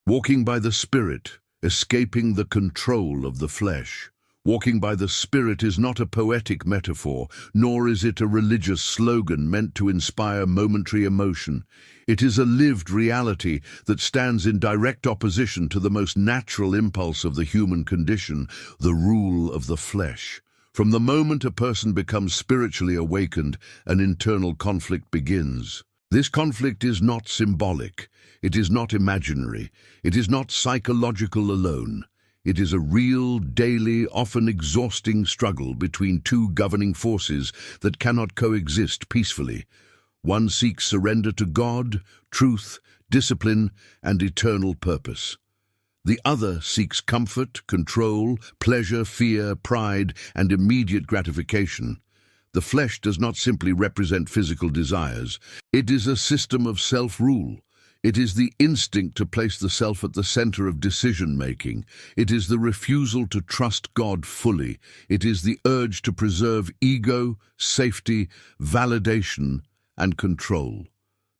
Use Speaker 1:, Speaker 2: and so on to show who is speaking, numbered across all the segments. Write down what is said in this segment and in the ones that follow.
Speaker 1: Walking by the Spirit, escaping the control of the flesh. Walking by the Spirit is not a poetic metaphor, nor is it a religious slogan meant to inspire momentary emotion. It is a lived reality that stands in direct opposition to the most natural impulse of the human condition, the rule of the flesh. From the moment a person becomes spiritually awakened, an internal conflict begins. This conflict is not symbolic, it is not imaginary, it is not psychological alone. It is a real, daily, often exhausting struggle between two governing forces that cannot coexist peacefully. One seeks surrender to God, truth, discipline, and eternal purpose. The other seeks comfort, control, pleasure, fear, pride, and immediate gratification. The flesh does not simply represent physical desires. It is a system of self-rule. It is the instinct to place the self at the center of decision-making. It is the refusal to trust God fully. It is the urge to preserve ego, safety, validation, and control.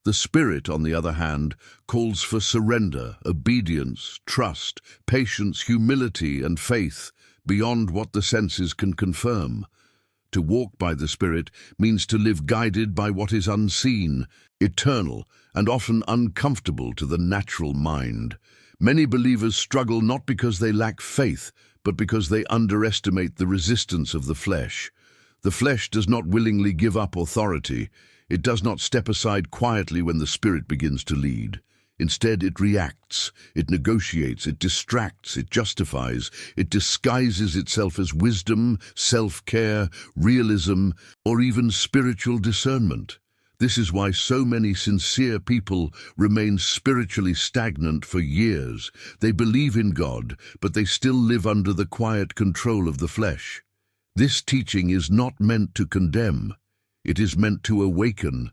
Speaker 1: The Spirit, on the other hand, calls for surrender, obedience, trust, patience, humility, and faith beyond what the senses can confirm. To walk by the Spirit means to live guided by what is unseen, eternal, and often uncomfortable to the natural mind. Many believers struggle not because they lack faith, but because they underestimate the resistance of the flesh. The flesh does not willingly give up authority. It does not step aside quietly when the Spirit begins to lead. Instead, it reacts, it negotiates, it distracts, it justifies, it disguises itself as wisdom, self-care, realism, or even spiritual discernment. This is why so many sincere people remain spiritually stagnant for years. They believe in God, but they still live under the quiet control of the flesh. This teaching is not meant to condemn. It is meant to awaken.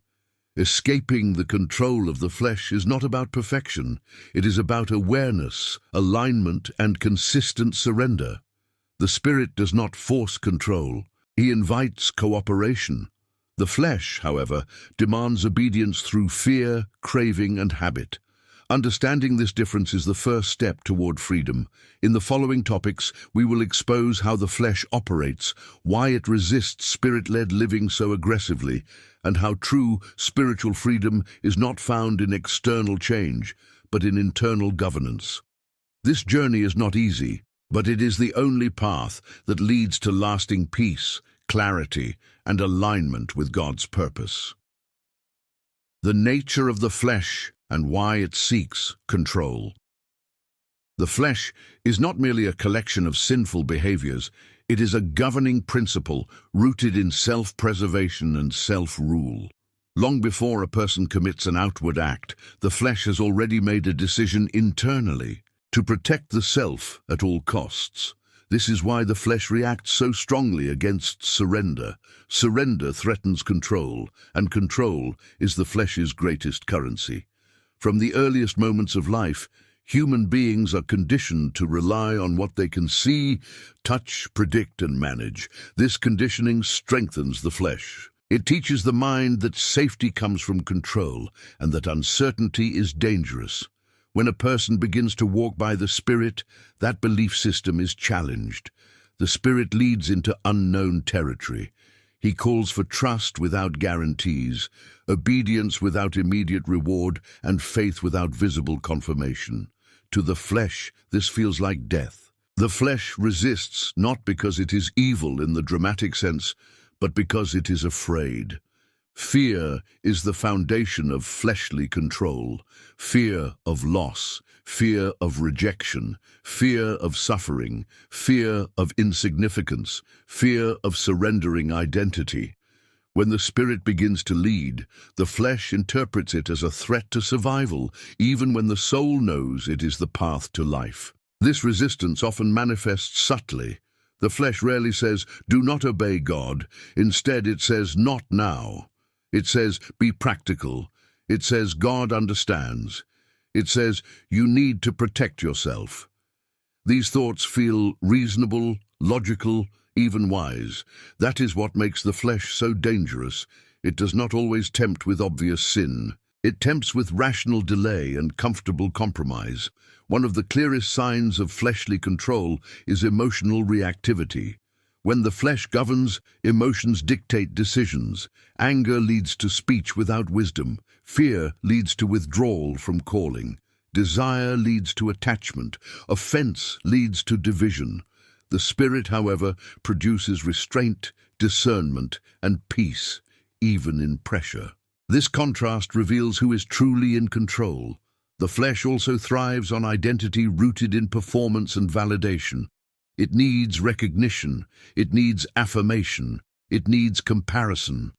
Speaker 1: Escaping the control of the flesh is not about perfection. It is about awareness, alignment, and consistent surrender. The Spirit does not force control. He invites cooperation. The flesh, however, demands obedience through fear, craving, and habit. Understanding this difference is the first step toward freedom. In the following topics, we will expose how the flesh operates, why it resists Spirit-led living so aggressively, and how true spiritual freedom is not found in external change, but in internal governance. This journey is not easy, but it is the only path that leads to lasting peace, clarity, and alignment with God's purpose. The nature of the flesh and why it seeks control. The flesh is not merely a collection of sinful behaviors, it is a governing principle rooted in self-preservation and self-rule. Long before a person commits an outward act, the flesh has already made a decision internally to protect the self at all costs. This is why the flesh reacts so strongly against surrender. Surrender threatens control, and control is the flesh's greatest currency. From the earliest moments of life, human beings are conditioned to rely on what they can see, touch, predict, and manage. This conditioning strengthens the flesh. It teaches the mind that safety comes from control and that uncertainty is dangerous. When a person begins to walk by the Spirit, that belief system is challenged. The Spirit leads into unknown territory. He calls for trust without guarantees, obedience without immediate reward, and faith without visible confirmation. To the flesh, this feels like death. The flesh resists not because it is evil in the dramatic sense, but because it is afraid. Fear is the foundation of fleshly control. Fear of loss, fear of rejection, fear of suffering, fear of insignificance, fear of surrendering identity. When the Spirit begins to lead, the flesh interprets it as a threat to survival, even when the soul knows it is the path to life. This resistance often manifests subtly. The flesh rarely says, "Do not obey God." Instead, it says, "Not now." It says, "Be practical." It says, "God understands." It says, "You need to protect yourself." These thoughts feel reasonable, logical, even wise. That is what makes the flesh so dangerous. It does not always tempt with obvious sin. It tempts with rational delay and comfortable compromise. One of the clearest signs of fleshly control is emotional reactivity. When the flesh governs, emotions dictate decisions. Anger leads to speech without wisdom. Fear leads to withdrawal from calling. Desire leads to attachment. Offense leads to division. The Spirit, however, produces restraint, discernment, and peace, even in pressure. This contrast reveals who is truly in control. The flesh also thrives on identity rooted in performance and validation. It needs recognition, it needs affirmation, it needs comparison.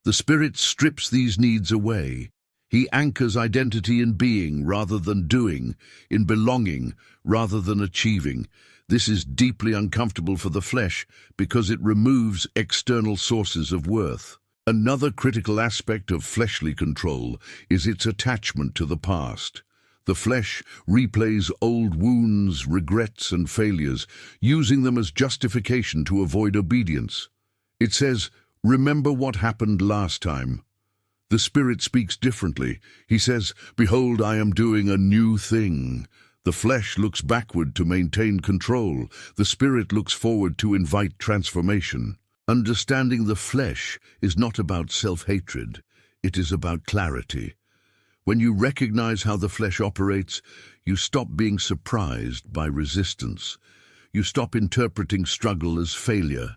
Speaker 1: The Spirit strips these needs away. He anchors identity in being rather than doing, in belonging rather than achieving. This is deeply uncomfortable for the flesh because it removes external sources of worth. Another critical aspect of fleshly control is its attachment to the past. The flesh replays old wounds, regrets, and failures, using them as justification to avoid obedience. It says, "Remember what happened last time." The Spirit speaks differently. He says, "Behold, I am doing a new thing." The flesh looks backward to maintain control. The Spirit looks forward to invite transformation. Understanding the flesh is not about self-hatred. It is about clarity. When you recognize how the flesh operates, you stop being surprised by resistance. You stop interpreting struggle as failure.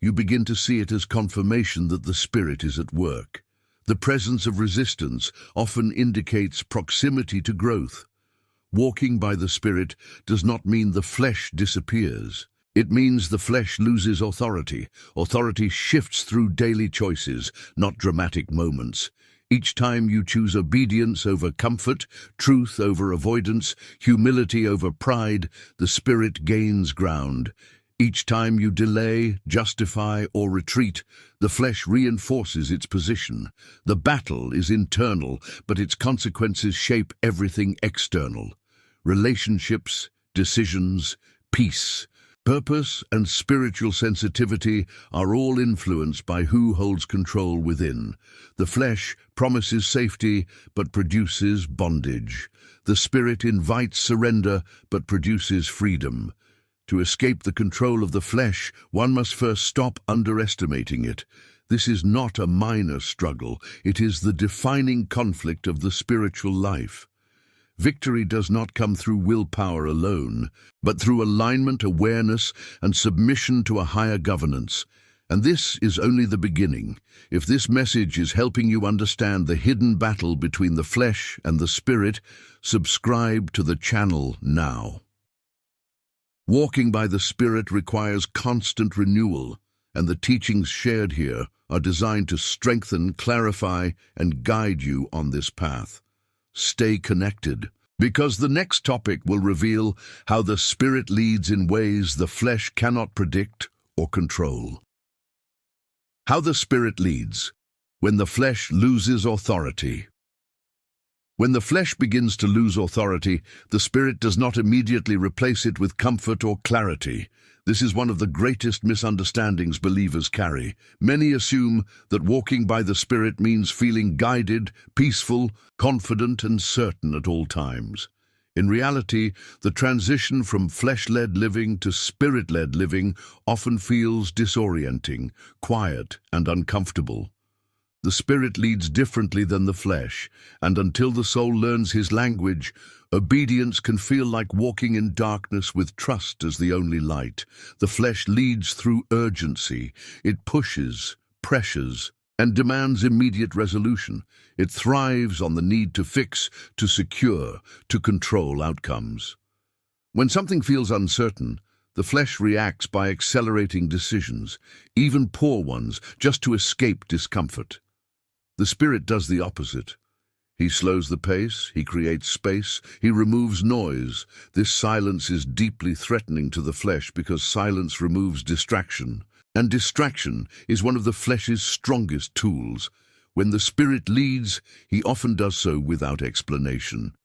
Speaker 1: You begin to see it as confirmation that the Spirit is at work. The presence of resistance often indicates proximity to growth. Walking by the Spirit does not mean the flesh disappears. It means the flesh loses authority. Authority shifts through daily choices, not dramatic moments. Each time you choose obedience over comfort, truth over avoidance, humility over pride, the Spirit gains ground. Each time you delay, justify, or retreat, the flesh reinforces its position. The battle is internal, but its consequences shape everything external. Relationships, decisions, peace, purpose, and spiritual sensitivity are all influenced by who holds control within. The flesh promises safety, but produces bondage. The Spirit invites surrender, but produces freedom. To escape the control of the flesh, one must first stop underestimating it. This is not a minor struggle. It is the defining conflict of the spiritual life. Victory does not come through willpower alone, but through alignment, awareness, and submission to a higher governance. And this is only the beginning. If this message is helping you understand the hidden battle between the flesh and the Spirit, subscribe to the channel now. Walking by the Spirit requires constant renewal, and the teachings shared here are designed to strengthen, clarify, and guide you on this path. Stay connected, because the next topic will reveal how the Spirit leads in ways the flesh cannot predict or control. How the Spirit leads when the flesh loses authority. When the flesh begins to lose authority, the Spirit does not immediately replace it with comfort or clarity. This is one of the greatest misunderstandings believers carry. Many assume that walking by the Spirit means feeling guided, peaceful, confident, and certain at all times. In reality, the transition from flesh-led living to Spirit-led living often feels disorienting, quiet, and uncomfortable. The Spirit leads differently than the flesh, and until the soul learns His language, obedience can feel like walking in darkness with trust as the only light. The flesh leads through urgency. It pushes, pressures, and demands immediate resolution. It thrives on the need to fix, to secure, to control outcomes. When something feels uncertain, the flesh reacts by accelerating decisions, even poor ones, just to escape discomfort. The Spirit does the opposite. He slows the pace, He creates space, He removes noise. This silence is deeply threatening to the flesh because silence removes distraction. And distraction is one of the flesh's strongest tools. When the Spirit leads, He often does so without explanation.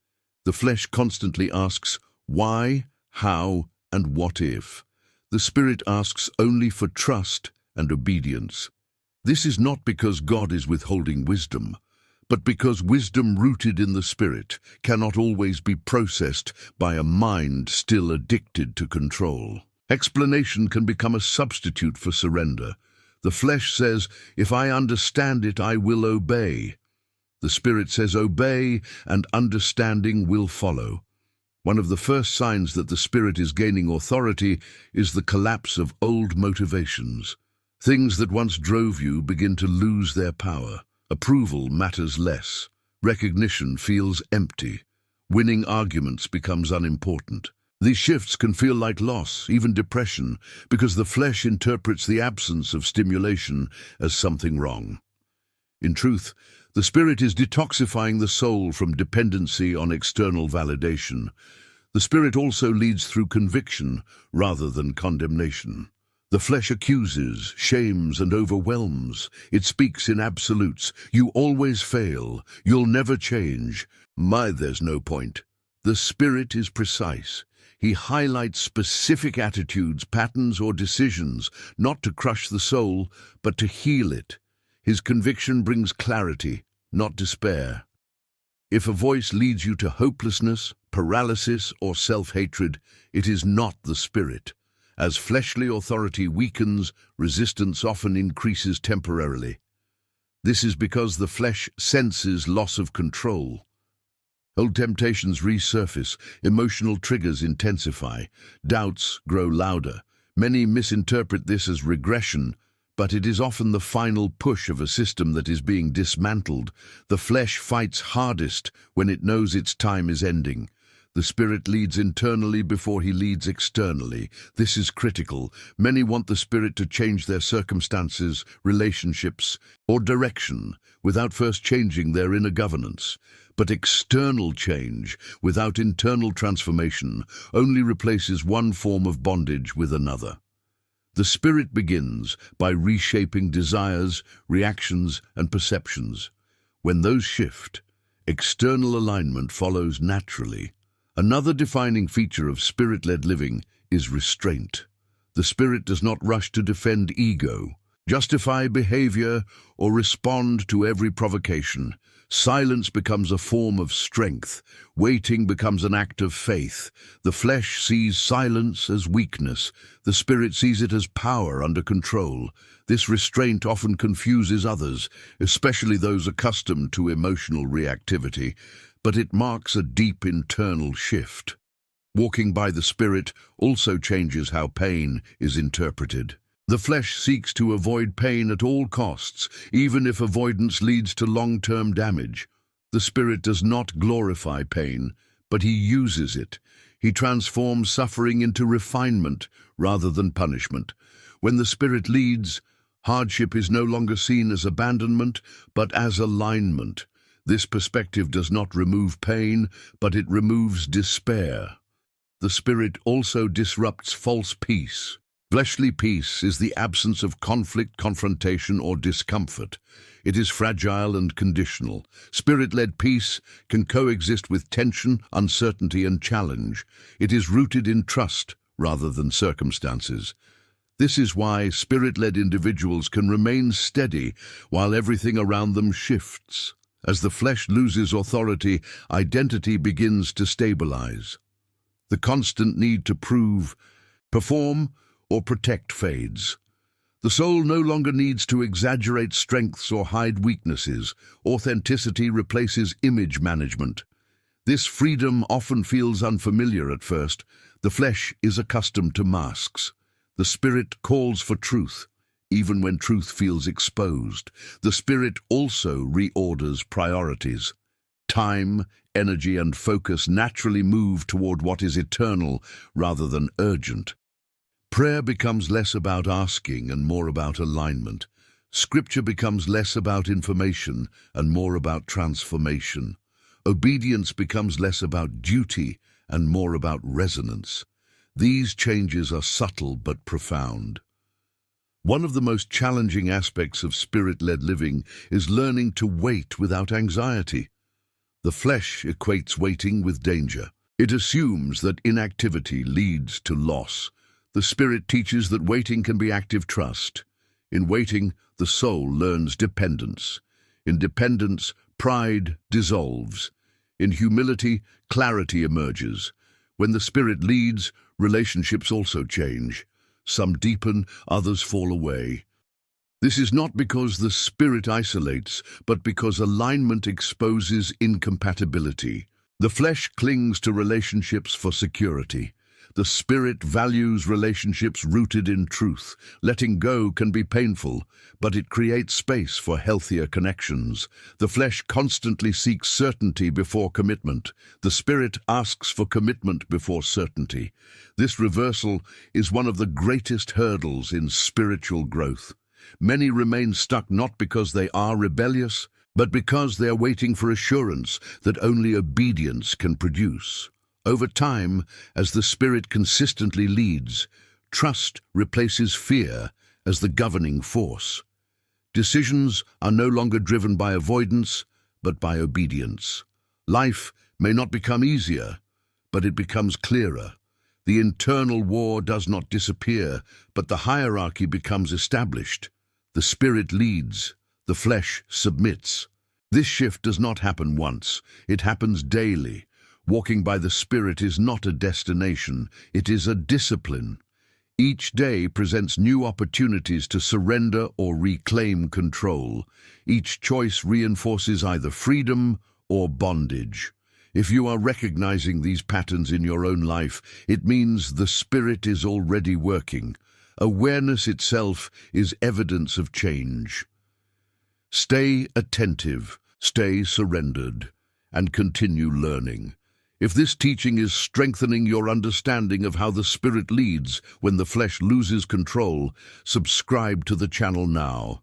Speaker 1: The flesh constantly asks, why, how, and what if? The Spirit asks only for trust and obedience. This is not because God is withholding wisdom, but because wisdom rooted in the spirit cannot always be processed by a mind still addicted to control. Explanation can become a substitute for surrender. The flesh says, "If I understand it, I will obey." The spirit says, "Obey, and understanding will follow." One of the first signs that the spirit is gaining authority is the collapse of old motivations. Things that once drove you begin to lose their power. Approval matters less. Recognition feels empty. Winning arguments becomes unimportant. These shifts can feel like loss, even depression, because the flesh interprets the absence of stimulation as something wrong. In truth, the spirit is detoxifying the soul from dependency on external validation. The spirit also leads through conviction rather than condemnation. The flesh accuses, shames, and overwhelms. It speaks in absolutes. You always fail. You'll never change. There's no point. The spirit is precise. He highlights specific attitudes, patterns, or decisions, not to crush the soul, but to heal it. His conviction brings clarity, not despair. If a voice leads you to hopelessness, paralysis, or self-hatred, it is not the spirit. As fleshly authority weakens, resistance often increases temporarily. This is because the flesh senses loss of control. Old temptations resurface, emotional triggers intensify, doubts grow louder. Many misinterpret this as regression, but it is often the final push of a system that is being dismantled. The flesh fights hardest when it knows its time is ending. The spirit leads internally before he leads externally. This is critical. Many want the spirit to change their circumstances, relationships, or direction without first changing their inner governance. But external change, without internal transformation, only replaces one form of bondage with another. The spirit begins by reshaping desires, reactions, and perceptions. When those shift, external alignment follows naturally. Another defining feature of spirit-led living is restraint. The spirit does not rush to defend ego, justify behavior, or respond to every provocation. Silence becomes a form of strength. Waiting becomes an act of faith. The flesh sees silence as weakness. The spirit sees it as power under control. This restraint often confuses others, especially those accustomed to emotional reactivity, but it marks a deep internal shift. Walking by the spirit also changes how pain is interpreted. The flesh seeks to avoid pain at all costs, even if avoidance leads to long-term damage. The spirit does not glorify pain, but he uses it. He transforms suffering into refinement rather than punishment. When the spirit leads, hardship is no longer seen as abandonment, but as alignment. This perspective does not remove pain, but it removes despair. The spirit also disrupts false peace. Fleshly peace is the absence of conflict, confrontation, or discomfort. It is fragile and conditional. Spirit-led peace can coexist with tension, uncertainty, and challenge. It is rooted in trust rather than circumstances. This is why spirit-led individuals can remain steady while everything around them shifts. As the flesh loses authority, identity begins to stabilize. The constant need to prove, perform, or protect fades. The soul no longer needs to exaggerate strengths or hide weaknesses. Authenticity replaces image management. This freedom often feels unfamiliar at first. The flesh is accustomed to masks. The spirit calls for truth, even when truth feels exposed. The spirit also reorders priorities. Time, energy, and focus naturally move toward what is eternal rather than urgent. Prayer becomes less about asking and more about alignment. Scripture becomes less about information and more about transformation. Obedience becomes less about duty and more about resonance. These changes are subtle but profound. One of the most challenging aspects of spirit-led living is learning to wait without anxiety. The flesh equates waiting with danger. It assumes that inactivity leads to loss. The spirit teaches that waiting can be active trust. In waiting, the soul learns dependence. In dependence, pride dissolves. In humility, clarity emerges. When the Spirit leads, relationships also change. Some deepen, others fall away. This is not because the Spirit isolates, but because alignment exposes incompatibility. The flesh clings to relationships for security. The Spirit values relationships rooted in truth. Letting go can be painful, but it creates space for healthier connections. The flesh constantly seeks certainty before commitment. The Spirit asks for commitment before certainty. This reversal is one of the greatest hurdles in spiritual growth. Many remain stuck not because they are rebellious, but because they are waiting for assurance that only obedience can produce. Over time, as the Spirit consistently leads, trust replaces fear as the governing force. Decisions are no longer driven by avoidance, but by obedience. Life may not become easier, but it becomes clearer. The internal war does not disappear, but the hierarchy becomes established. The Spirit leads, the flesh submits. This shift does not happen once, it happens daily. Walking by the Spirit is not a destination, it is a discipline. Each day presents new opportunities to surrender or reclaim control. Each choice reinforces either freedom or bondage. If you are recognizing these patterns in your own life, it means the Spirit is already working. Awareness itself is evidence of change. Stay attentive, stay surrendered, and continue learning. If this teaching is strengthening your understanding of how the Spirit leads when the flesh loses control, subscribe to the channel now.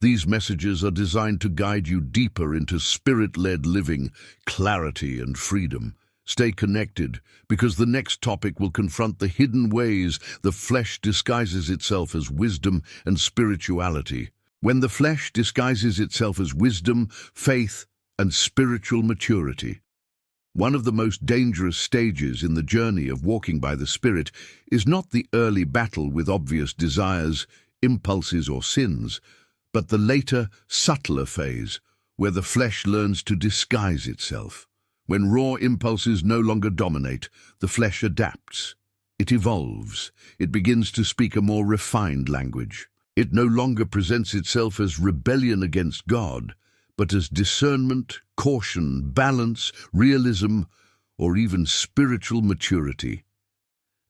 Speaker 1: These messages are designed to guide you deeper into Spirit-led living, clarity, and freedom. Stay connected, because the next topic will confront the hidden ways the flesh disguises itself as wisdom and spirituality. When the flesh disguises itself as wisdom, faith, and spiritual maturity. One of the most dangerous stages in the journey of walking by the Spirit is not the early battle with obvious desires, impulses, or sins, but the later, subtler phase, where the flesh learns to disguise itself. When raw impulses no longer dominate, the flesh adapts. It evolves. It begins to speak a more refined language. It no longer presents itself as rebellion against God, but as discernment, caution, balance, realism, or even spiritual maturity.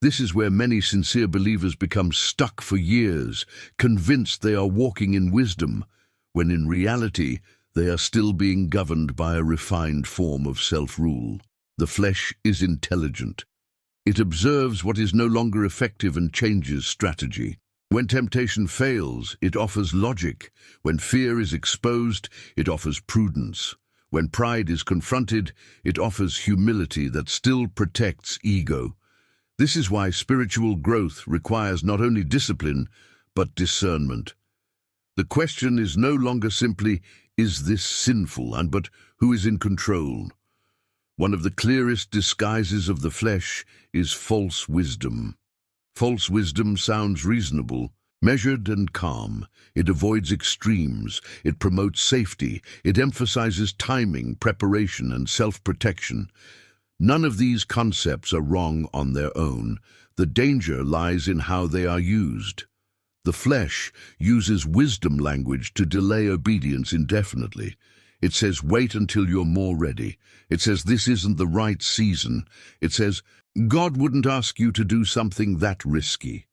Speaker 1: This is where many sincere believers become stuck for years, convinced they are walking in wisdom, when in reality they are still being governed by a refined form of self-rule. The flesh is intelligent. It observes what is no longer effective and changes strategy. When temptation fails, it offers logic. When fear is exposed, it offers prudence. When pride is confronted, it offers humility that still protects ego. This is why spiritual growth requires not only discipline, but discernment. The question is no longer simply, is this sinful, but who is in control? One of the clearest disguises of the flesh is false wisdom. False wisdom sounds reasonable, measured and calm. It avoids extremes. It promotes safety. It emphasizes timing, preparation, and self-protection. None of these concepts are wrong on their own. The danger lies in how they are used. The flesh uses wisdom language to delay obedience indefinitely. It says, wait until you're more ready. It says, this isn't the right season. It says, God wouldn't ask you to do something that risky.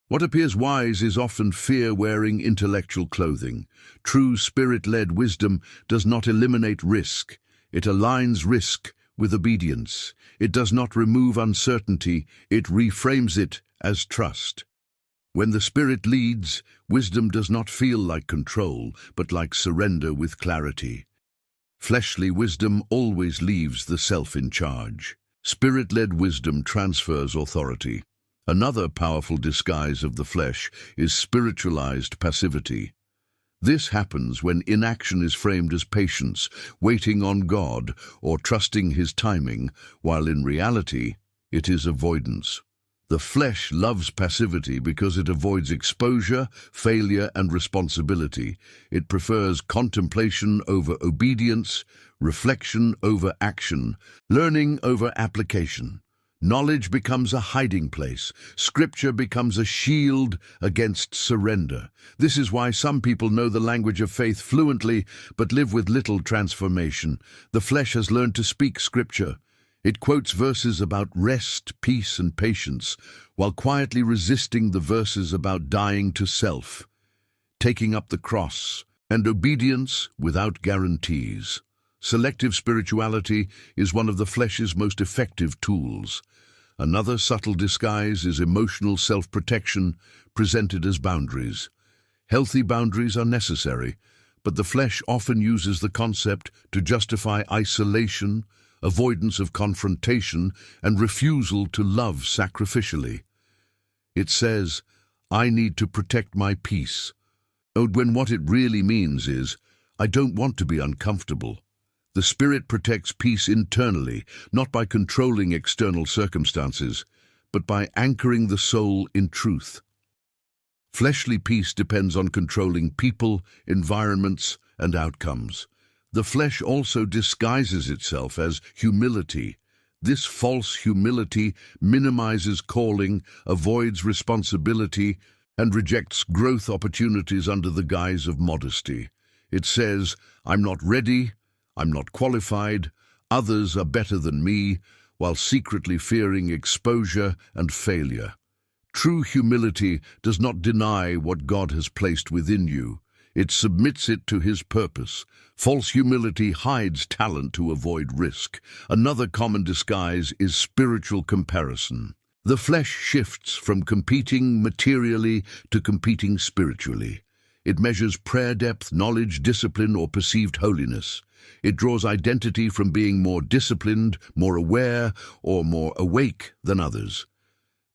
Speaker 1: What appears wise is often fear-wearing intellectual clothing. True Spirit-led wisdom does not eliminate risk. It aligns risk with obedience. It does not remove uncertainty. It reframes it as trust. When the Spirit leads, wisdom does not feel like control, but like surrender with clarity. Fleshly wisdom always leaves the self in charge. Spirit-led wisdom transfers authority. Another powerful disguise of the flesh is spiritualized passivity. This happens when inaction is framed as patience, waiting on God, or trusting His timing, while in reality, it is avoidance. The flesh loves passivity because it avoids exposure, failure, and responsibility. It prefers contemplation over obedience, reflection over action, learning over application. Knowledge becomes a hiding place. Scripture becomes a shield against surrender. This is why some people know the language of faith fluently but live with little transformation. The flesh has learned to speak Scripture. It quotes verses about rest, peace, and patience, while quietly resisting the verses about dying to self, taking up the cross, and obedience without guarantees. Selective spirituality is one of the flesh's most effective tools. Another subtle disguise is emotional self-protection presented as boundaries. Healthy boundaries are necessary, but the flesh often uses the concept to justify isolation, avoidance of confrontation, and refusal to love sacrificially. It says, "I need to protect my peace," when what it really means is, "I don't want to be uncomfortable." The Spirit protects peace internally, not by controlling external circumstances, but by anchoring the soul in truth. Fleshly peace depends on controlling people, environments, and outcomes. The flesh also disguises itself as humility. This false humility minimizes calling, avoids responsibility, and rejects growth opportunities under the guise of modesty. It says, "I'm not ready, I'm not qualified, others are better than me," while secretly fearing exposure and failure. True humility does not deny what God has placed within you. It submits it to His purpose. False humility hides talent to avoid risk. Another common disguise is spiritual comparison. The flesh shifts from competing materially to competing spiritually. It measures prayer depth, knowledge, discipline, or perceived holiness. It draws identity from being more disciplined, more aware, or more awake than others.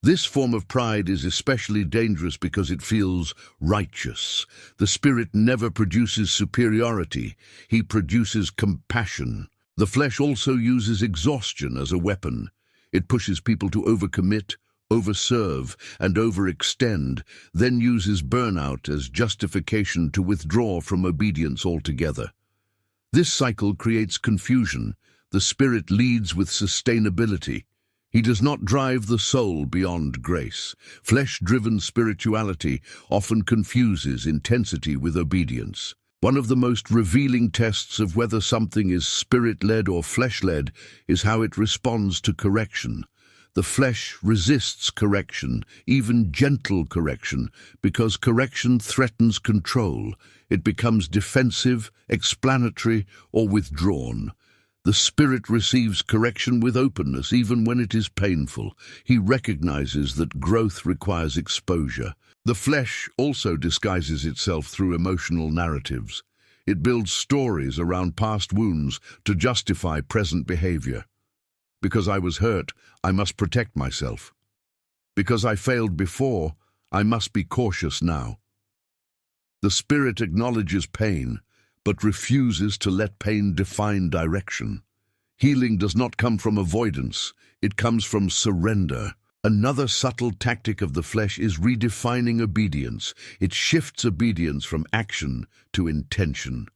Speaker 1: This form of pride is especially dangerous because it feels righteous. The Spirit never produces superiority. He produces compassion. The flesh also uses exhaustion as a weapon. It pushes people to overcommit, overserve, and overextend, then uses burnout as justification to withdraw from obedience altogether. This cycle creates confusion. The Spirit leads with sustainability. He does not drive the soul beyond grace. Flesh-driven spirituality often confuses intensity with obedience. One of the most revealing tests of whether something is spirit-led or flesh-led is how it responds to correction. The flesh resists correction, even gentle correction, because correction threatens control. It becomes defensive, explanatory, or withdrawn. The Spirit receives correction with openness, even when it is painful. He recognizes that growth requires exposure. The flesh also disguises itself through emotional narratives. It builds stories around past wounds to justify present behavior. Because I was hurt, I must protect myself. Because I failed before, I must be cautious now. The Spirit acknowledges pain, but refuses to let pain define direction. Healing does not come from avoidance, it comes from surrender. Another subtle tactic of the flesh is redefining obedience. It shifts obedience from action to intention.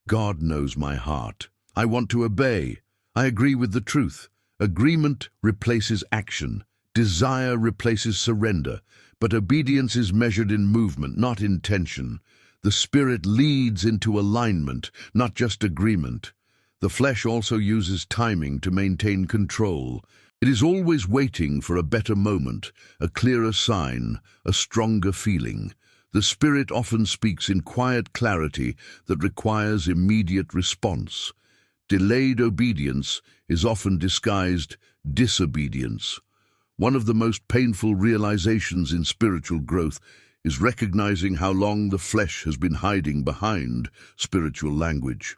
Speaker 1: God knows my heart. I want to obey. I agree with the truth. Agreement replaces action. Desire replaces surrender. But obedience is measured in movement, not intention. The Spirit leads into alignment, not just agreement. The flesh also uses timing to maintain control. It is always waiting for a better moment, a clearer sign, a stronger feeling. The Spirit often speaks in quiet clarity that requires immediate response. Delayed obedience is often disguised disobedience. One of the most painful realizations in spiritual growth is recognizing how long the flesh has been hiding behind spiritual language.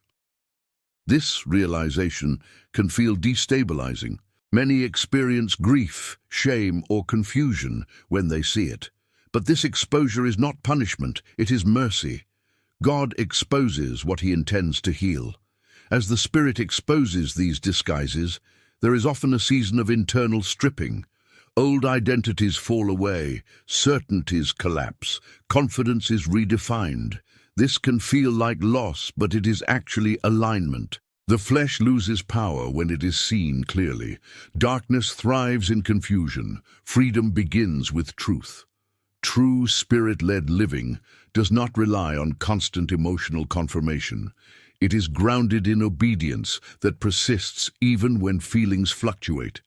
Speaker 1: This realization can feel destabilizing. Many experience grief, shame, or confusion when they see it. But this exposure is not punishment, it is mercy. God exposes what He intends to heal. As the Spirit exposes these disguises, there is often a season of internal stripping. Old identities fall away, certainties collapse, confidence is redefined. This can feel like loss, but it is actually alignment. The flesh loses power when it is seen clearly. Darkness thrives in confusion. Freedom begins with truth. True spirit-led living does not rely on constant emotional confirmation. It is grounded in obedience that persists even when feelings fluctuate.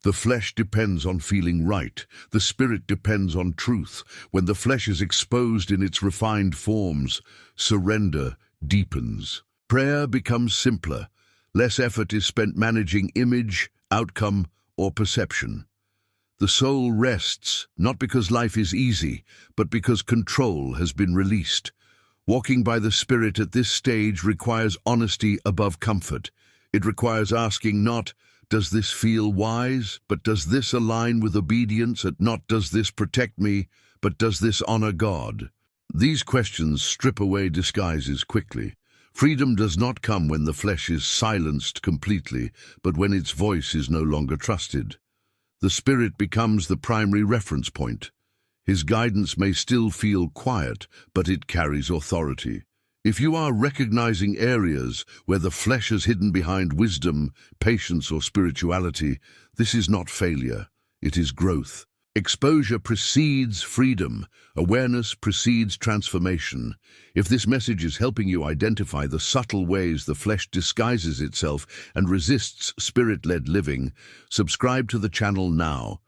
Speaker 1: The flesh depends on feeling right. The spirit depends on truth. When the flesh is exposed in its refined forms, surrender deepens. Prayer becomes simpler. Less effort is spent managing image, outcome, or perception. The soul rests, not because life is easy, but because control has been released. Walking by the Spirit at this stage requires honesty above comfort. It requires asking not, does this feel wise, but does this align with obedience, and not does this protect me, but does this honor God? These questions strip away disguises quickly. Freedom does not come when the flesh is silenced completely, but when its voice is no longer trusted. The Spirit becomes the primary reference point. His guidance may still feel quiet, but it carries authority. If you are recognizing areas where the flesh is hidden behind wisdom, patience, or spirituality, this is not failure, it is growth. Exposure precedes freedom. Awareness precedes transformation. If this message is helping you identify the subtle ways the flesh disguises itself and resists spirit-led living, subscribe to the channel now.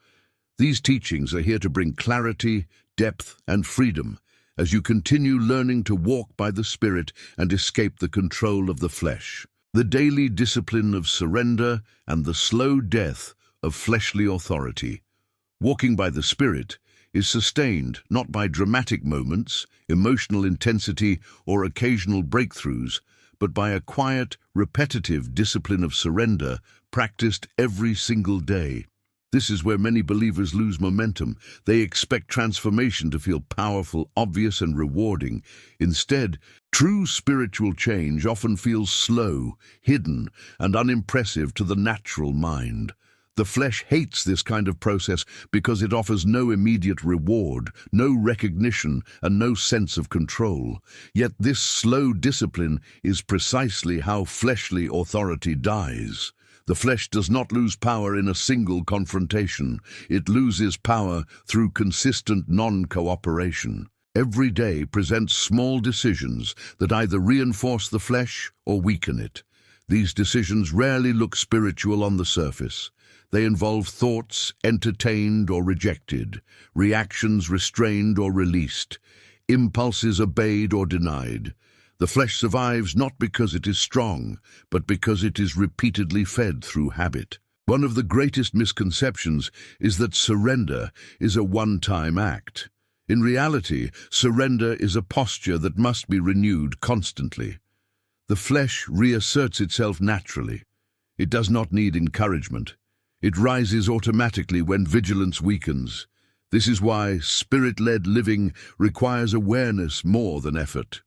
Speaker 1: These teachings are here to bring clarity, depth, and freedom as you continue learning to walk by the Spirit and escape the control of the flesh. The daily discipline of surrender and the slow death of fleshly authority. Walking by the Spirit is sustained not by dramatic moments, emotional intensity, or occasional breakthroughs, but by a quiet, repetitive discipline of surrender practiced every single day. This is where many believers lose momentum. They expect transformation to feel powerful, obvious, and rewarding. Instead, true spiritual change often feels slow, hidden, and unimpressive to the natural mind. The flesh hates this kind of process because it offers no immediate reward, no recognition, and no sense of control. Yet this slow discipline is precisely how fleshly authority dies. The flesh does not lose power in a single confrontation. It loses power through consistent non-cooperation. Every day presents small decisions that either reinforce the flesh or weaken it. These decisions rarely look spiritual on the surface. They involve thoughts entertained or rejected, reactions restrained or released, impulses obeyed or denied. The flesh survives not because it is strong, but because it is repeatedly fed through habit. One of the greatest misconceptions is that surrender is a one-time act. In reality, surrender is a posture that must be renewed constantly. The flesh reasserts itself naturally. It does not need encouragement. It rises automatically when vigilance weakens. This is why spirit-led living requires awareness more than effort.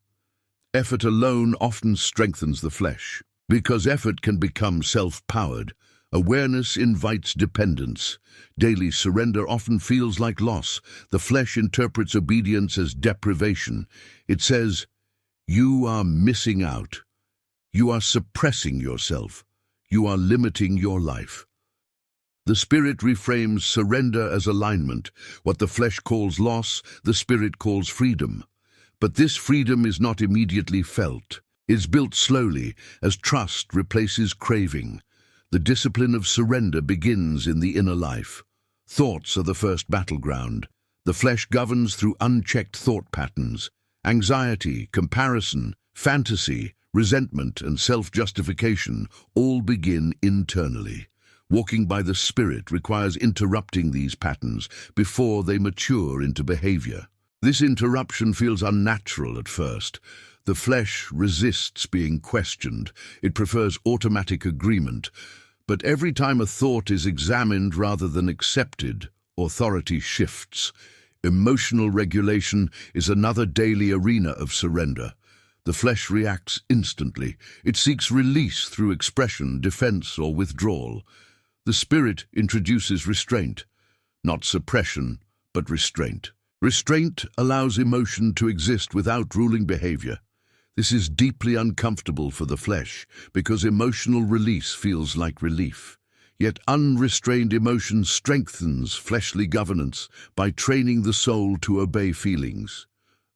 Speaker 1: Effort alone often strengthens the flesh. Because effort can become self-powered, awareness invites dependence. Daily surrender often feels like loss. The flesh interprets obedience as deprivation. It says, "You are missing out. You are suppressing yourself. You are limiting your life." The Spirit reframes surrender as alignment. What the flesh calls loss, the Spirit calls freedom. But this freedom is not immediately felt. It's built slowly as trust replaces craving. The discipline of surrender begins in the inner life. Thoughts are the first battleground. The flesh governs through unchecked thought patterns. Anxiety, comparison, fantasy, resentment, and self-justification all begin internally. Walking by the Spirit requires interrupting these patterns before they mature into behavior. This interruption feels unnatural at first. The flesh resists being questioned. It prefers automatic agreement. But every time a thought is examined rather than accepted, authority shifts. Emotional regulation is another daily arena of surrender. The flesh reacts instantly. It seeks release through expression, defense, or withdrawal. The Spirit introduces restraint. not suppression, but restraint. Restraint allows emotion to exist without ruling behavior. This is deeply uncomfortable for the flesh because emotional release feels like relief. Yet unrestrained emotion strengthens fleshly governance by training the soul to obey feelings.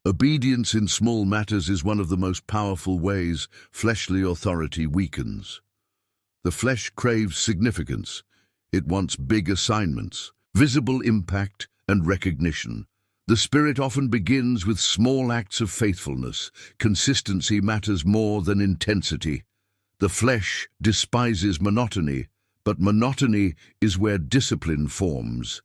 Speaker 1: Obedience in small matters is one of the most powerful ways fleshly authority weakens. The flesh craves significance. It wants big assignments, visible impact, and recognition. The spirit often begins with small acts of faithfulness. Consistency matters more than intensity. The flesh despises monotony, but monotony is where discipline forms.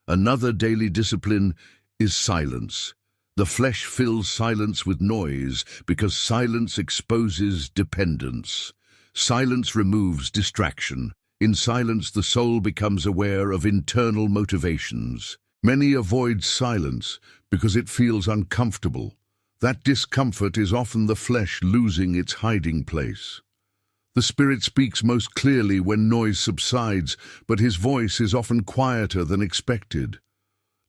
Speaker 1: Another daily discipline is silence. The flesh fills silence with noise because silence exposes dependence. Silence removes distraction. In silence, the soul becomes aware of internal motivations. Many avoid silence because it feels uncomfortable. That discomfort is often the flesh losing its hiding place. The spirit speaks most clearly when noise subsides, but his voice is often quieter than expected.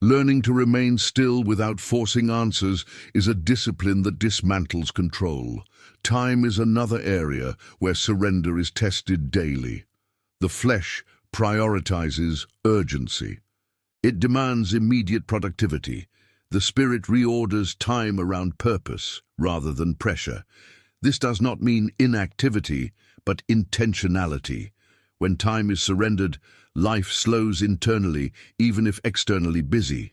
Speaker 1: Learning to remain still without forcing answers is a discipline that dismantles control. Time is another area where surrender is tested daily. The flesh prioritizes urgency. It demands immediate productivity. The spirit reorders time around purpose rather than pressure. This does not mean inactivity, but intentionality. When time is surrendered, life slows internally, even if externally busy.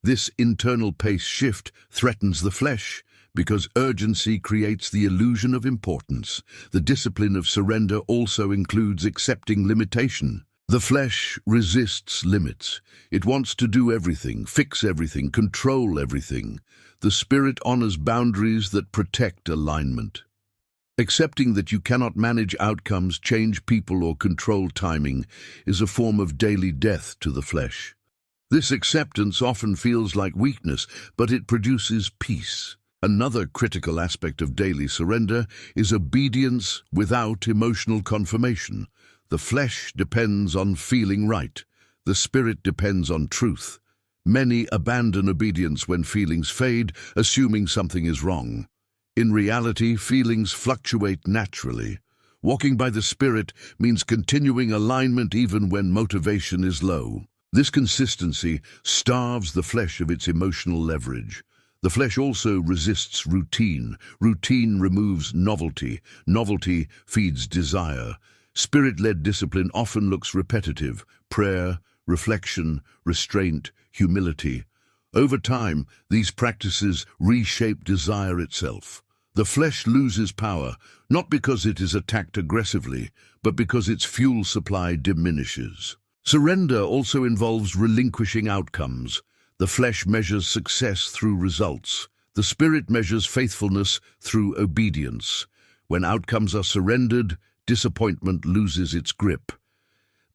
Speaker 1: This internal pace shift threatens the flesh because urgency creates the illusion of importance. The discipline of surrender also includes accepting limitation. The flesh resists limits. It wants to do everything, fix everything, control everything. The spirit honors boundaries that protect alignment. Accepting that you cannot manage outcomes, change people, or control timing is a form of daily death to the flesh. This acceptance often feels like weakness, but it produces peace. Another critical aspect of daily surrender is obedience without emotional confirmation. The flesh depends on feeling right. The spirit depends on truth. Many abandon obedience when feelings fade, assuming something is wrong. In reality, feelings fluctuate naturally. Walking by the Spirit means continuing alignment even when motivation is low. This consistency starves the flesh of its emotional leverage. The flesh also resists routine. Routine removes novelty. Novelty feeds desire. Spirit-led discipline often looks repetitive: prayer, reflection, restraint, humility. Over time, these practices reshape desire itself. The flesh loses power, not because it is attacked aggressively, but because its fuel supply diminishes. Surrender also involves relinquishing outcomes. The flesh measures success through results. The spirit measures faithfulness through obedience. When outcomes are surrendered, disappointment loses its grip.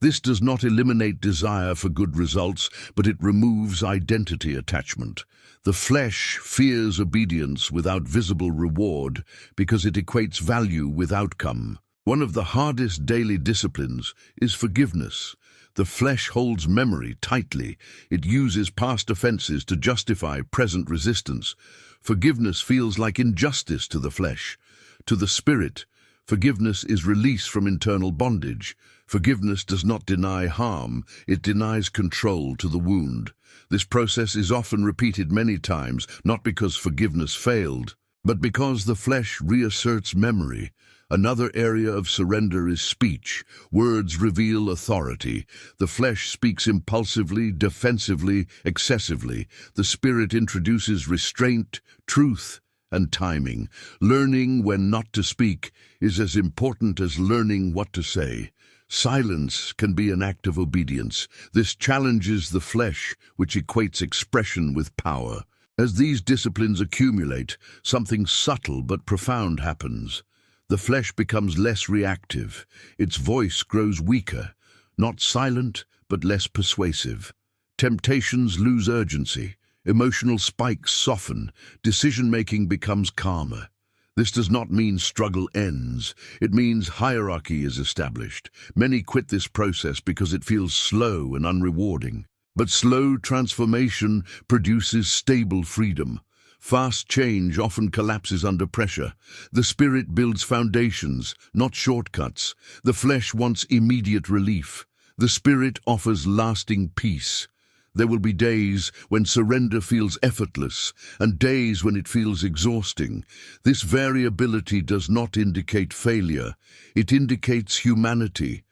Speaker 1: This does not eliminate desire for good results, but it removes identity attachment. The flesh fears obedience without visible reward because it equates value with outcome. One of the hardest daily disciplines is forgiveness. The flesh holds memory tightly. It uses past offenses to justify present resistance. Forgiveness feels like injustice to the flesh. To the spirit, forgiveness is release from internal bondage. Forgiveness does not deny harm, it denies control to the wound. This process is often repeated many times, not because forgiveness failed, but because the flesh reasserts memory. Another area of surrender is speech. Words reveal authority. The flesh speaks impulsively, defensively, excessively. The spirit introduces restraint, truth, and timing. Learning when not to speak is as important as learning what to say. Silence can be an act of obedience. This challenges the flesh, which equates expression with power. As these disciplines accumulate, something subtle but profound happens. The flesh becomes less reactive. Its voice grows weaker, not silent, but less persuasive. Temptations lose urgency. Emotional spikes soften. Decision-making becomes calmer. This does not mean struggle ends. It means hierarchy is established. Many quit this process because it feels slow and unrewarding. But slow transformation produces stable freedom. Fast change often collapses under pressure. The spirit builds foundations, not shortcuts. The flesh wants immediate relief. The spirit offers lasting peace. There will be days when surrender feels effortless and days when it feels exhausting. This variability does not indicate failure. It indicates humanity.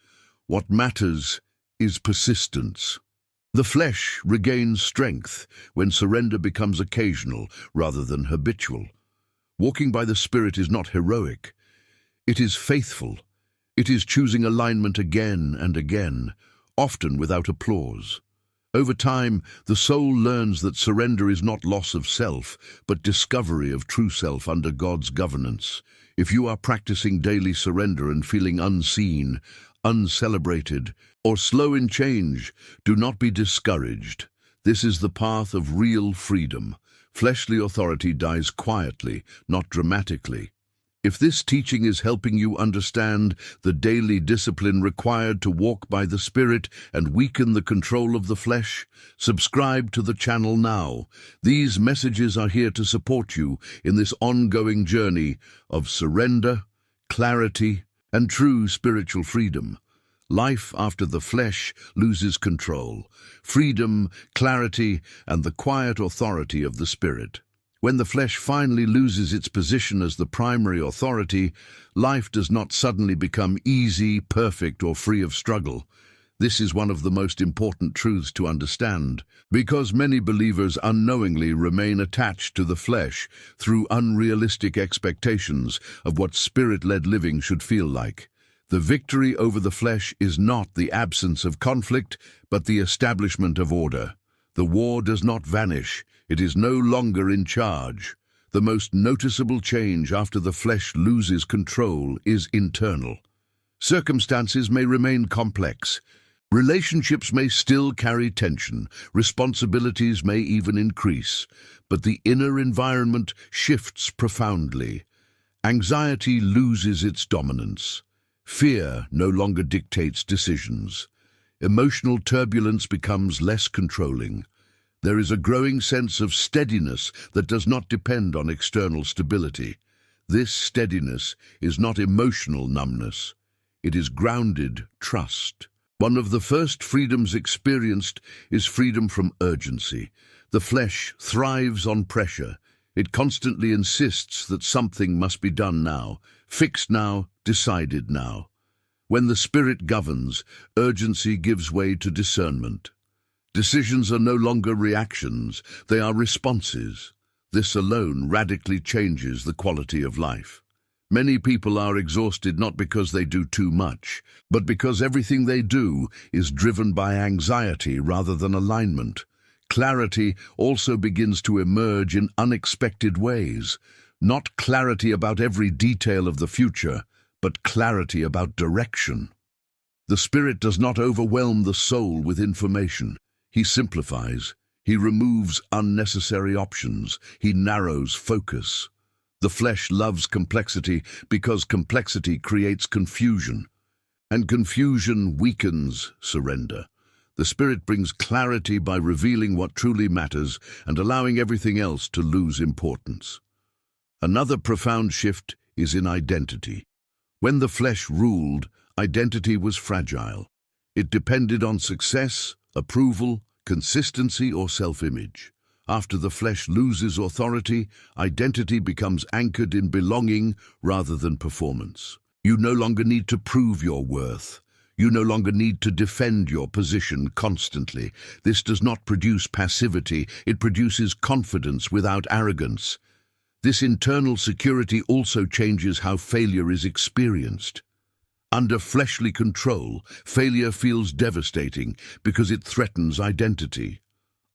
Speaker 1: What matters is persistence. The flesh regains strength when surrender becomes occasional rather than habitual. Walking by the Spirit is not heroic. It is faithful. It is choosing alignment again and again, often without applause. Over time, the soul learns that surrender is not loss of self, but discovery of true self under God's governance. If you are practicing daily surrender and feeling unseen, uncelebrated, or slow in change, do not be discouraged. This is the path of real freedom. Fleshly authority dies quietly, not dramatically. If this teaching is helping you understand the daily discipline required to walk by the Spirit and weaken the control of the flesh, subscribe to the channel now. These messages are here to support you in this ongoing journey of surrender, clarity, and true spiritual freedom. Life after the flesh loses control, freedom, clarity, and the quiet authority of the Spirit. When the flesh finally loses its position as the primary authority, life does not suddenly become easy, perfect, or free of struggle. This is one of the most important truths to understand, because many believers unknowingly remain attached to the flesh through unrealistic expectations of what Spirit-led living should feel like. The victory over the flesh is not the absence of conflict, but the establishment of order. The war does not vanish. It is no longer in charge. The most noticeable change after the flesh loses control is internal. Circumstances may remain complex. Relationships may still carry tension. Responsibilities may even increase. But the inner environment shifts profoundly. Anxiety loses its dominance. Fear no longer dictates decisions. Emotional turbulence becomes less controlling. There is a growing sense of steadiness that does not depend on external stability. This steadiness is not emotional numbness. It is grounded trust. One of the first freedoms experienced is freedom from urgency. The flesh thrives on pressure. It constantly insists that something must be done now, fixed now, decided now. When the Spirit governs, urgency gives way to discernment. Decisions are no longer reactions, they are responses. This alone radically changes the quality of life. Many people are exhausted not because they do too much, but because everything they do is driven by anxiety rather than alignment. Clarity also begins to emerge in unexpected ways. Not clarity about every detail of the future, but clarity about direction. The Spirit does not overwhelm the soul with information. He simplifies. He removes unnecessary options. He narrows focus. The flesh loves complexity because complexity creates confusion, and confusion weakens surrender. The Spirit brings clarity by revealing what truly matters and allowing everything else to lose importance. Another profound shift is in identity. When the flesh ruled, identity was fragile. It depended on success, approval, consistency, or self-image. After the flesh loses authority, identity becomes anchored in belonging rather than performance. You no longer need to prove your worth. You no longer need to defend your position constantly. This does not produce passivity, it produces confidence without arrogance. This internal security also changes how failure is experienced. Under fleshly control, failure feels devastating because it threatens identity.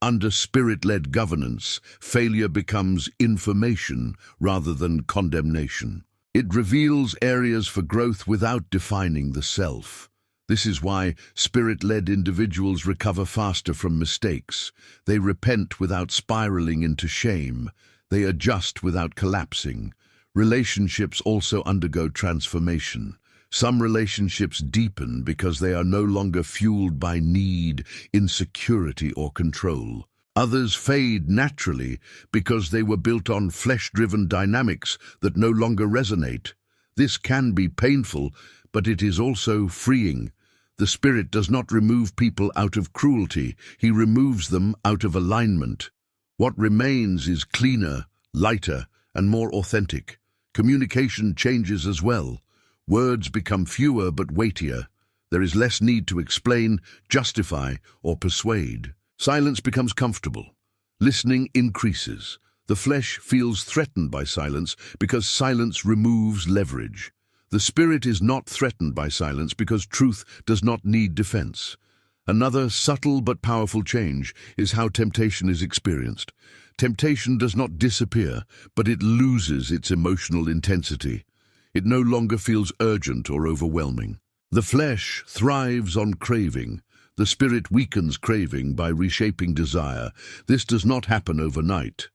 Speaker 1: Under Spirit-led governance, failure becomes information rather than condemnation. It reveals areas for growth without defining the self. This is why Spirit-led individuals recover faster from mistakes. They repent without spiraling into shame. They adjust without collapsing. Relationships also undergo transformation. Some relationships deepen because they are no longer fueled by need, insecurity, or control. Others fade naturally because they were built on flesh-driven dynamics that no longer resonate. This can be painful, but it is also freeing. The Spirit does not remove people out of cruelty, He removes them out of alignment. What remains is cleaner, lighter, and more authentic. Communication changes as well. Words become fewer but weightier. There is less need to explain, justify, or persuade. Silence becomes comfortable. Listening increases. The flesh feels threatened by silence because silence removes leverage. The Spirit is not threatened by silence because truth does not need defense. Another subtle but powerful change is how temptation is experienced. Temptation does not disappear, but it loses its emotional intensity. It no longer feels urgent or overwhelming. The flesh thrives on craving. The Spirit weakens craving by reshaping desire. This does not happen overnight.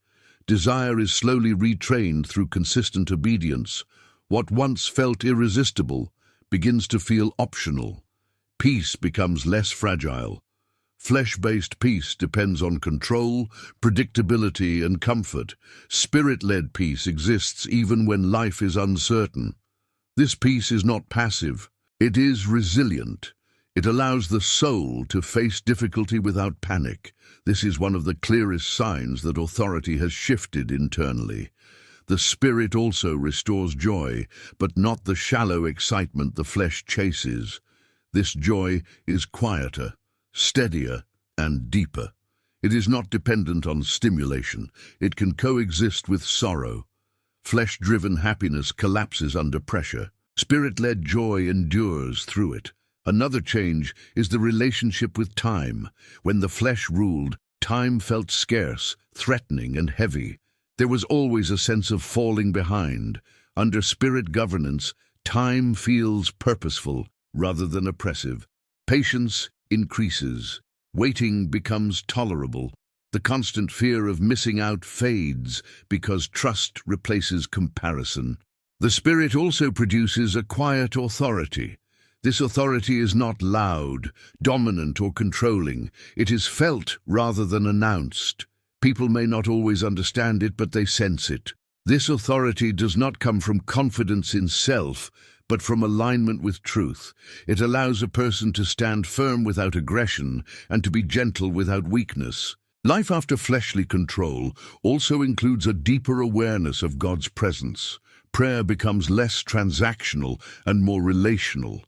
Speaker 1: Desire is slowly retrained through consistent obedience. What once felt irresistible begins to feel optional. Peace becomes less fragile. Flesh-based peace depends on control, predictability, and comfort. Spirit-led peace exists even when life is uncertain. This peace is not passive. It is resilient. It allows the soul to face difficulty without panic. This is one of the clearest signs that authority has shifted internally. The Spirit also restores joy, but not the shallow excitement the flesh chases. This joy is quieter, steadier, and deeper. It is not dependent on stimulation. It can coexist with sorrow. Flesh-driven happiness collapses under pressure. Spirit-led joy endures through it. Another change is the relationship with time. When the flesh ruled, time felt scarce, threatening, and heavy. There was always a sense of falling behind. Under Spirit governance, time feels purposeful rather than oppressive. Patience increases. Waiting becomes tolerable. The constant fear of missing out fades because trust replaces comparison. The Spirit also produces a quiet authority. This authority is not loud, dominant, or controlling. It is felt rather than announced. People may not always understand it, but they sense it. This authority does not come from confidence in self, but from alignment with truth. It allows a person to stand firm without aggression and to be gentle without weakness. Life after fleshly control also includes a deeper awareness of God's presence. Prayer becomes less transactional and more relational.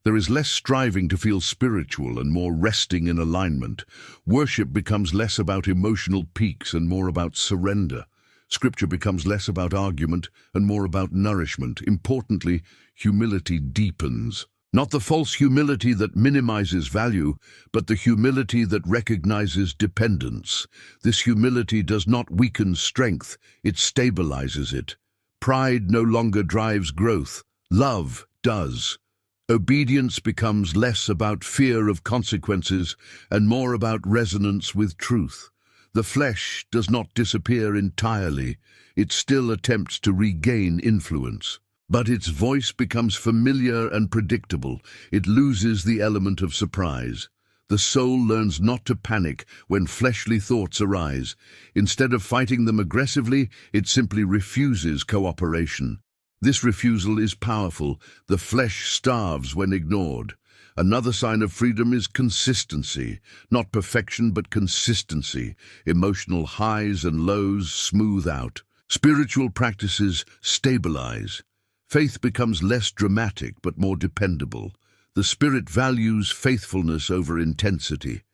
Speaker 1: There is less striving to feel spiritual and more resting in alignment. Worship becomes less about emotional peaks and more about surrender. Scripture becomes less about argument and more about nourishment. Importantly, humility deepens. Not the false humility that minimizes value, but the humility that recognizes dependence. This humility does not weaken strength, it stabilizes it. Pride no longer drives growth. Love does. Obedience becomes less about fear of consequences and more about resonance with truth. The flesh does not disappear entirely. It still attempts to regain influence. But its voice becomes familiar and predictable. It loses the element of surprise. The soul learns not to panic when fleshly thoughts arise. Instead of fighting them aggressively, it simply refuses cooperation. This refusal is powerful. The flesh starves when ignored. Another sign of freedom is consistency. Not perfection, but consistency. Emotional highs and lows smooth out. Spiritual practices stabilize. Faith becomes less dramatic, but more dependable. The Spirit values faithfulness over intensity.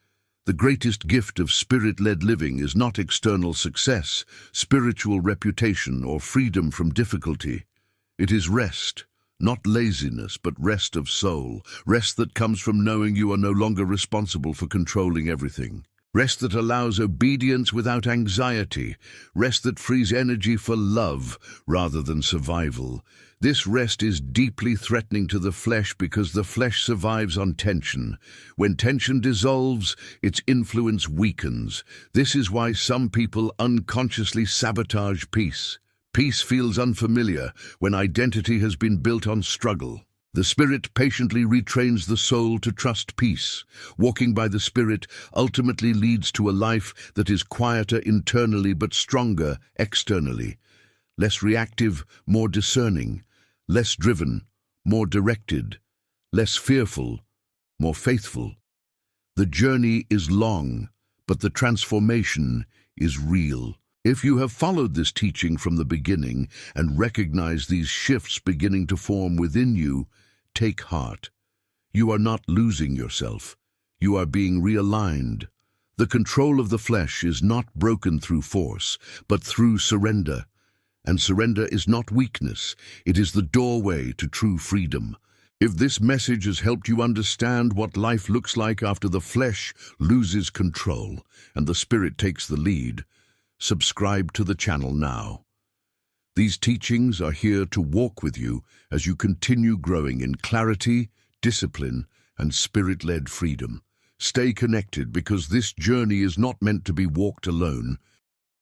Speaker 1: The greatest gift of Spirit-led living is not external success, spiritual reputation, or freedom from difficulty. It is rest, not laziness, but rest of soul. Rest that comes from knowing you are no longer responsible for controlling everything. Rest that allows obedience without anxiety. Rest that frees energy for love rather than survival. This rest is deeply threatening to the flesh because the flesh survives on tension. When tension dissolves, its influence weakens. This is why some people unconsciously sabotage peace. Peace feels unfamiliar when identity has been built on struggle. The Spirit patiently retrains the soul to trust peace. Walking by the Spirit ultimately leads to a life that is quieter internally but stronger externally. Less reactive, more discerning. Less driven, more directed. Less fearful, more faithful. The journey is long, but the transformation is real. If you have followed this teaching from the beginning and recognize these shifts beginning to form within you, take heart. You are not losing yourself. You are being realigned. The control of the flesh is not broken through force, but through surrender. And surrender is not weakness. It is the doorway to true freedom. If this message has helped you understand what life looks like after the flesh loses control and the Spirit takes the lead, subscribe to the channel now. These teachings are here to walk with you as you continue growing in clarity, discipline, and Spirit-led freedom. Stay connected because this journey is not meant to be walked alone.